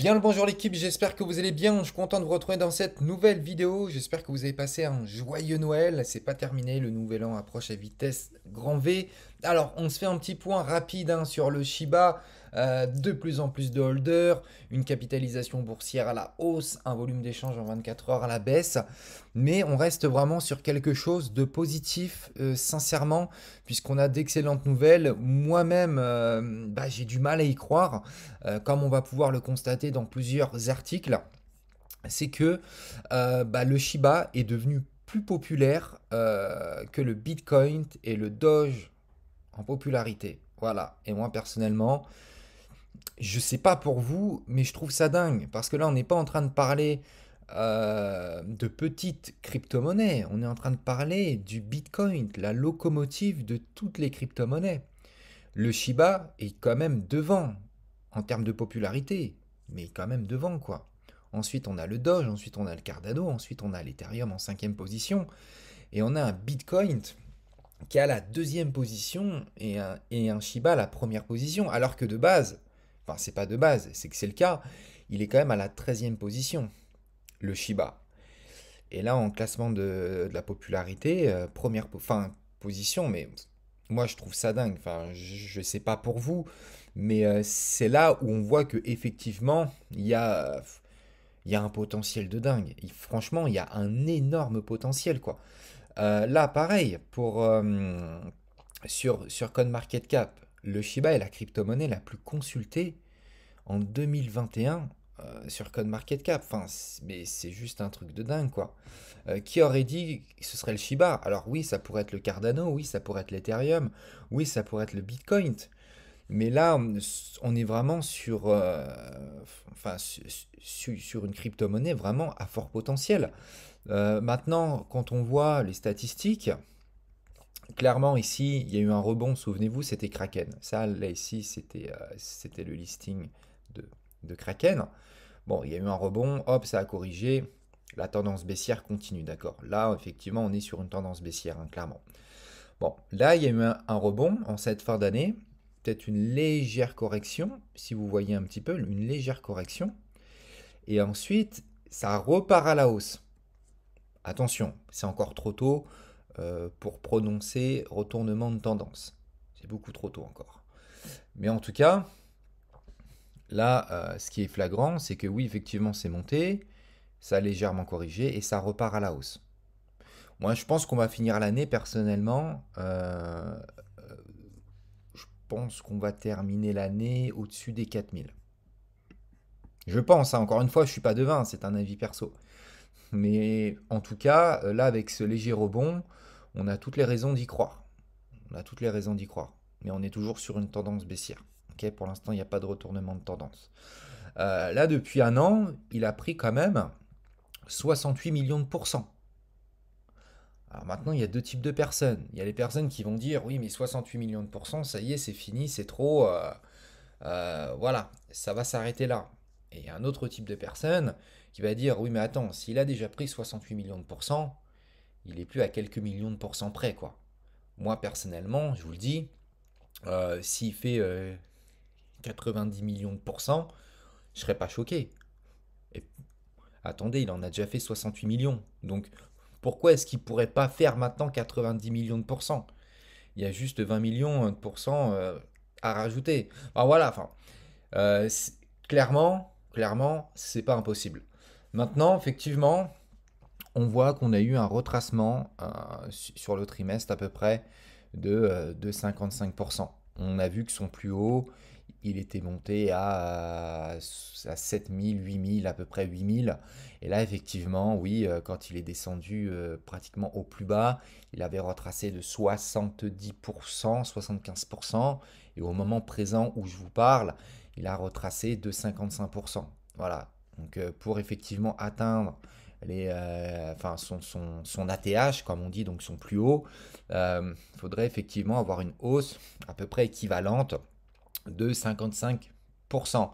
Bien le bonjour l'équipe, j'espère que vous allez bien. Je suis content de vous retrouver dans cette nouvelle vidéo. J'espère que vous avez passé un joyeux Noël. C'est pas terminé, le nouvel an approche à vitesse grand V. Alors, on se fait un petit point rapide sur le Shiba. De plus en plus de holders, une capitalisation boursière à la hausse, un volume d'échange en 24 heures à la baisse. Mais on reste vraiment sur quelque chose de positif, sincèrement, puisqu'on a d'excellentes nouvelles. Moi-même, j'ai du mal à y croire comme on va pouvoir le constater dans plusieurs articles, c'est que le Shiba est devenu plus populaire que le Bitcoin et le Doge en popularité. Voilà. Et moi personnellement, je sais pas pour vous, mais je trouve ça dingue parce que là, on n'est pas en train de parler de petites crypto-monnaies. On est en train de parler du Bitcoin, la locomotive de toutes les crypto-monnaies. Le Shiba est quand même devant en termes de popularité, mais quand même devant quoi. Ensuite, on a le Doge, ensuite on a le Cardano, ensuite on a l'Ethereum en cinquième position, et on a un Bitcoin qui a la deuxième position et un Shiba à la première position, alors que de base, enfin c'est pas de base, c'est que c'est le cas, il est quand même à la treizième position, le Shiba. Et là, en classement de la popularité, position, mais moi je trouve ça dingue. Enfin, je sais pas pour vous, mais c'est là où on voit que effectivement il y a un potentiel de dingue. Franchement, il y a un énorme potentiel quoi. Là, pareil sur CoinMarketCap, le Shiba est la crypto-monnaie la plus consultée en 2021 sur CoinMarketCap. Enfin, mais c'est juste un truc de dingue, quoi. Qui aurait dit que ce serait le Shiba? Alors oui, ça pourrait être le Cardano, oui, ça pourrait être l'Ethereum, oui, ça pourrait être le Bitcoin. Mais là, on est vraiment sur une crypto-monnaie vraiment à fort potentiel. Maintenant, quand on voit les statistiques, clairement ici, il y a eu un rebond, souvenez-vous, c'était Kraken. Ça, là, ici, c'était le listing de, de Kraken. Bon, il y a eu un rebond, hop, ça a corrigé. La tendance baissière continue, d'accord. Là, effectivement, on est sur une tendance baissière, clairement. Bon, là, il y a eu un rebond en cette fin d'année. Peut-être une légère correction, si vous voyez un petit peu, une légère correction. Et ensuite, ça repart à la hausse. Attention, c'est encore trop tôt pour prononcer retournement de tendance. C'est beaucoup trop tôt encore. Mais en tout cas, là, ce qui est flagrant, c'est que oui, effectivement, c'est monté, ça a légèrement corrigé et ça repart à la hausse. Moi, je pense qu'on va finir l'année personnellement. Je pense qu'on va terminer l'année au-dessus des 4000. Je pense, encore une fois, je ne suis pas devin, c'est un avis perso. Mais en tout cas, là, avec ce léger rebond, on a toutes les raisons d'y croire. On a toutes les raisons d'y croire. Mais on est toujours sur une tendance baissière. Ok, pour l'instant, il n'y a pas de retournement de tendance. Là, depuis un an, il a pris quand même 68 millions de pourcents. Alors maintenant, il y a deux types de personnes. Il y a les personnes qui vont dire, oui, mais 68 millions de pourcents, ça y est, c'est fini, c'est trop. Voilà, ça va s'arrêter là. Et il y a un autre type de personne qui va dire, oui, mais attends, s'il a déjà pris 68 millions de pourcents, il est plus à quelques millions de pourcents près, quoi. Moi, personnellement, je vous le dis, s'il fait 90 millions de pourcents, je serais pas choqué. Et attendez, il en a déjà fait 68 millions. Donc, pourquoi est-ce qu'il pourrait pas faire maintenant 90 millions de pourcents? Il y a juste 20 millions de pourcents à rajouter. Enfin, voilà, enfin, euh, c'est- clairement, c'est pas impossible. Maintenant, effectivement, on voit qu'on a eu un retracement sur le trimestre à peu près de 55%. On a vu que son plus haut, il était monté à 7000, 8000, à peu près 8000. Et là, effectivement, oui, quand il est descendu pratiquement au plus bas, il avait retracé de 70%, 75%. Et au moment présent où je vous parle, il a retracé de 55%. Voilà. Donc, pour effectivement atteindre son ATH, comme on dit, donc son plus haut, il faudrait effectivement avoir une hausse à peu près équivalente de 55%.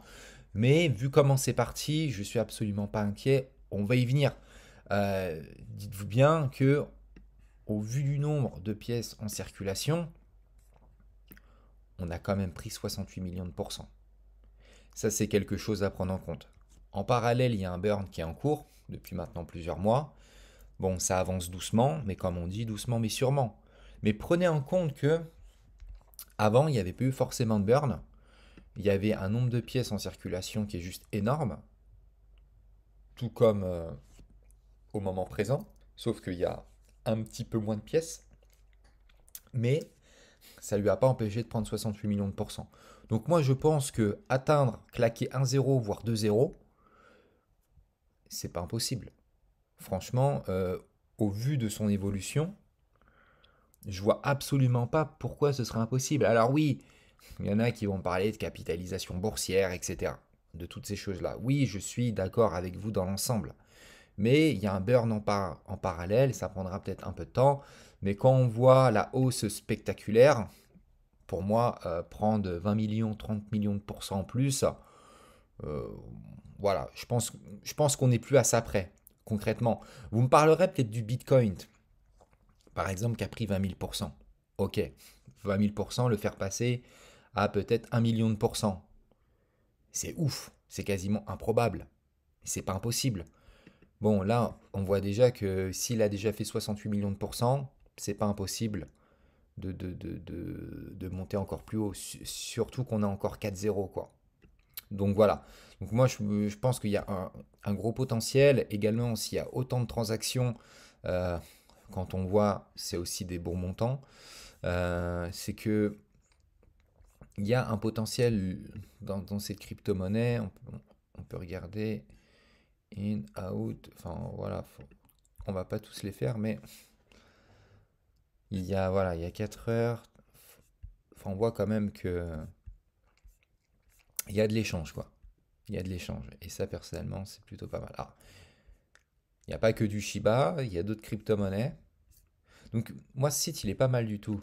Mais vu comment c'est parti, je suis absolument pas inquiet. On va y venir. Dites-vous bien que, au vu du nombre de pièces en circulation, on a quand même pris 68 millions de pourcents. Ça, c'est quelque chose à prendre en compte. En parallèle, il y a un burn qui est en cours depuis maintenant plusieurs mois. Bon, ça avance doucement, mais comme on dit, doucement mais sûrement. Mais prenez en compte que avant, il n'y avait plus forcément de burn. Il y avait un nombre de pièces en circulation qui est juste énorme, tout comme au moment présent, sauf qu'il y a un petit peu moins de pièces, mais ça ne lui a pas empêché de prendre 68 millions de pourcents. Donc moi je pense que atteindre, claquer 1-0 voire 2-0, c'est pas impossible. Franchement, au vu de son évolution, je vois absolument pas pourquoi ce serait impossible. Alors oui, il y en a qui vont parler de capitalisation boursière, etc. De toutes ces choses-là. Oui, je suis d'accord avec vous dans l'ensemble. Mais il y a un burn en parallèle, ça prendra peut-être un peu de temps. Mais quand on voit la hausse spectaculaire, pour moi, prendre 20 millions, 30 millions de pourcents en plus, euh, voilà, je pense qu'on n'est plus à ça près, concrètement. Vous me parlerez peut-être du Bitcoin, par exemple, qui a pris 20 000 pourcents. Ok, 20 000 pourcents, le faire passer à peut-être 1 million de pourcents. C'est ouf, c'est quasiment improbable. C'est pas impossible. Bon, là, on voit déjà que s'il a déjà fait 68 millions de pourcents, c'est pas impossible de monter encore plus haut. Surtout qu'on a encore 4-0, quoi. Donc voilà. Donc moi, je pense qu'il y a un gros potentiel. Également, s'il y a autant de transactions, euh, quand on voit, c'est aussi des bons montants. C'est que il y a un potentiel dans cette crypto-monnaie. On peut regarder in, out. Enfin voilà, on va pas tous les faire, mais voilà, il y a 4 heures. Enfin, on voit quand même que il y a de l'échange, quoi. Il y a de l'échange. Et ça, personnellement, c'est plutôt pas mal. Alors, il n'y a pas que du Shiba, il y a d'autres crypto-monnaies. Donc, moi, ce site, il est pas mal du tout.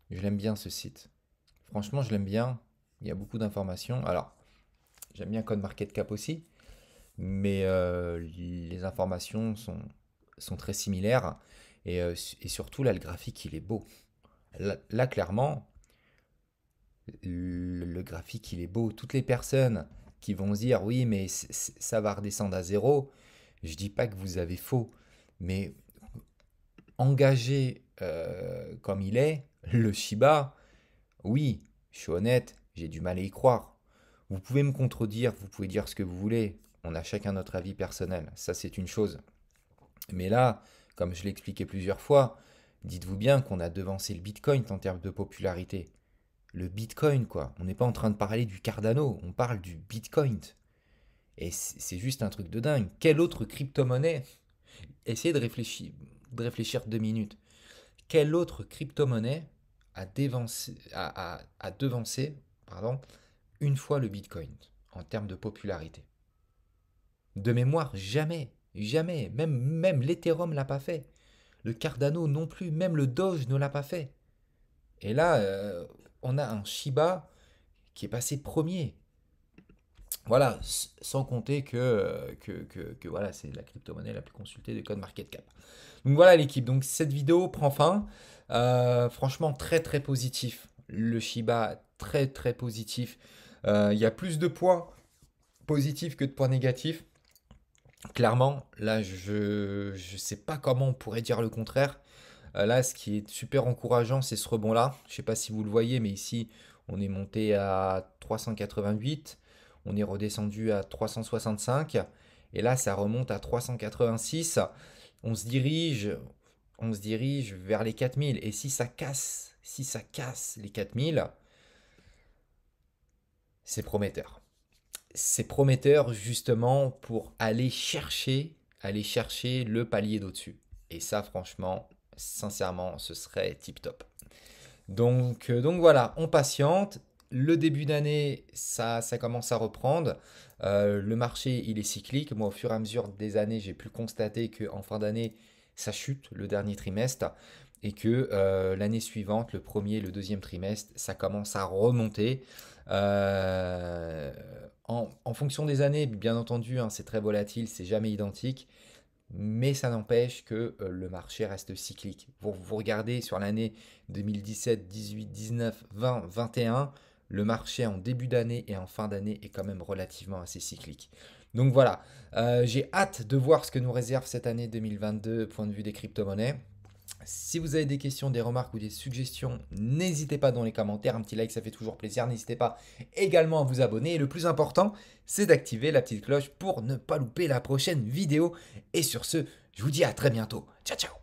Je l'aime bien, ce site. Franchement, je l'aime bien. Il y a beaucoup d'informations. Alors, j'aime bien CoinMarketCap aussi, mais les informations sont très similaires. Et surtout, là, le graphique, il est beau. Là, clairement, le graphique, il est beau. Toutes les personnes qui vont se dire, oui, mais ça va redescendre à zéro, je dis pas que vous avez faux, mais engagé comme il est, le Shiba, oui, je suis honnête, j'ai du mal à y croire. Vous pouvez me contredire, vous pouvez dire ce que vous voulez, on a chacun notre avis personnel, ça c'est une chose. Mais là, comme je l'ai expliqué plusieurs fois, dites-vous bien qu'on a devancé le Bitcoin en termes de popularité. Le Bitcoin, quoi. On n'est pas en train de parler du Cardano, on parle du Bitcoin. Et c'est juste un truc de dingue. Quelle autre crypto-monnaie? Essayez de réfléchir 2 minutes. Quelle autre crypto-monnaie a devancé pardon, une fois le Bitcoin en termes de popularité? De mémoire, jamais. Jamais. Même l'Ethereum l'a pas fait. Le Cardano non plus. Même le Doge ne l'a pas fait. Et là, on a un Shiba qui est passé premier. Voilà, sans compter que voilà, c'est la crypto-monnaie la plus consultée de CoinMarketCap. Donc voilà l'équipe, donc cette vidéo prend fin. Franchement, très très positif. Le Shiba, très très positif. Il y a plus de points positifs que de points négatifs. Clairement, là, je ne sais pas comment on pourrait dire le contraire. Là, ce qui est super encourageant, c'est ce rebond-là. Je ne sais pas si vous le voyez, mais ici, on est monté à 388. On est redescendu à 365. Et là, ça remonte à 386. On se dirige, on se dirige vers les 4000. Et si ça casse les 4000, c'est prometteur. C'est prometteur justement pour aller chercher le palier d'au-dessus. Et ça, franchement, sincèrement, ce serait tip top. Donc voilà, on patiente. Le début d'année, ça commence à reprendre. Le marché, il est cyclique. Moi, au fur et à mesure des années, j'ai pu constater qu'en fin d'année, ça chute le dernier trimestre et que l'année suivante, le premier, le deuxième trimestre, ça commence à remonter. Euh, en fonction des années, bien entendu, hein, c'est très volatile, c'est jamais identique. Mais ça n'empêche que le marché reste cyclique. Vous regardez sur l'année 2017, 18, 19, 20, 21, le marché en début d'année et en fin d'année est quand même relativement assez cyclique. Donc voilà, j'ai hâte de voir ce que nous réserve cette année 2022 point de vue des crypto-monnaies. Si vous avez des questions, des remarques ou des suggestions, n'hésitez pas dans les commentaires. Un petit like, ça fait toujours plaisir. N'hésitez pas également à vous abonner. Et le plus important, c'est d'activer la petite cloche pour ne pas louper la prochaine vidéo. Et sur ce, je vous dis à très bientôt. Ciao, ciao!